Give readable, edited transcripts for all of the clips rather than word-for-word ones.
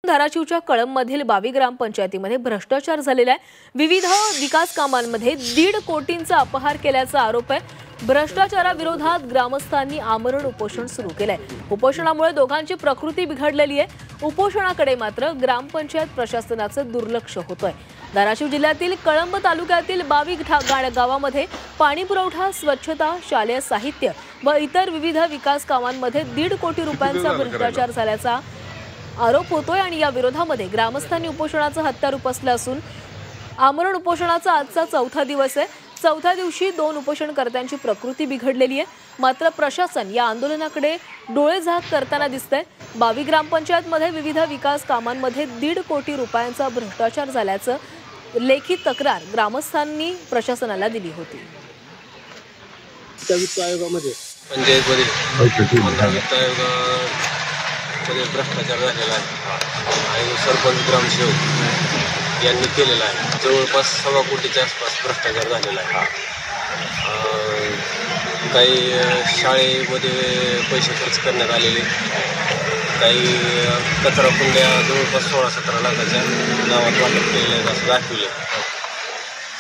धाराशिवच्या कळंबमधील 22 ग्रामपंचायतीमध्ये भ्रष्टाचार झालेला आहे। विविध विकास कामांमध्ये 1.5 कोटींचा अपहार केल्याचा आरोप आहे। भ्रष्टाचाराविरोधात ग्रामस्थांनी आमरण उपोषण सुरू केलंय। उपोषणामुळे दोघांची प्रकृती बिघडलेली आहे। उपोषणाकडे मात्र ग्रामपंचायत प्रशासनाचं दुर्लक्ष होतंय। धाराशिव जिल्ह्यातील कळंब तालुक्यातील 22 गावामध्ये पाणी पुरवठा, स्वच्छता, शालेय साहित्य व इतर विविध विकास कामांमध्ये 1.5 कोटी रुपयांचा भ्रष्टाचार झाल्याचा आरोप होतोय आणि या विरोधामध्ये ग्रामस्थांनी उपोषणाचं हत्यार उपसलं असून आमरण उपोषणाचा आजचा 4था दिवस आहे। 4थ्या दिवशी 2 उपोषणकर्त्यांची प्रकृती बिघडलेली आहे। मात्र प्रशासन या आंदोलनाकडे डोळेझाक करताना दिसतंय। 22 ग्रामपंचायतमध्ये विविध विकास कामांमध्ये 1.5 कोटी रुपयांचा भ्रष्टाचार झाल्याचं लेखी तक्रार ग्रामस्थांनी प्रशासनाला दिली होती। वित्त आयोगामध्ये भ्रष्टाचार झालेला आहे आणि सरपंच ग्रामसेवक यांनी केलेला आहे। जवळपास 1.25 कोटीच्या आसपास भ्रष्टाचार झालेला आहे। काही शाळेमध्ये पैसे खर्च करण्यात आलेले, काही कचरा कुंड्या जवळपास 16-17 लाखाच्या गावात वाटप केलेल्या आहेत असं दाखवले।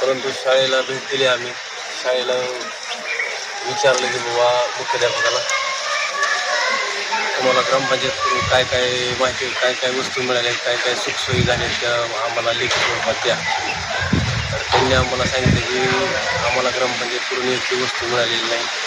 परंतु शाळेला भेट दिली, आम्ही शाळेला विचारलं की बाबा मुख्याध्यापकाला तुम्हाला ग्रामपंचायतकडून काय काय माहिती, काय काय वस्तू मिळाल्या, काय काय सुखसोयी झाल्या त्या आम्हाला लेखी स्वरूपात द्या। तर त्यांनी आम्हाला सांगितलं की आम्हाला ग्रामपंचायतकडून एक वस्तू मिळालेली नाही।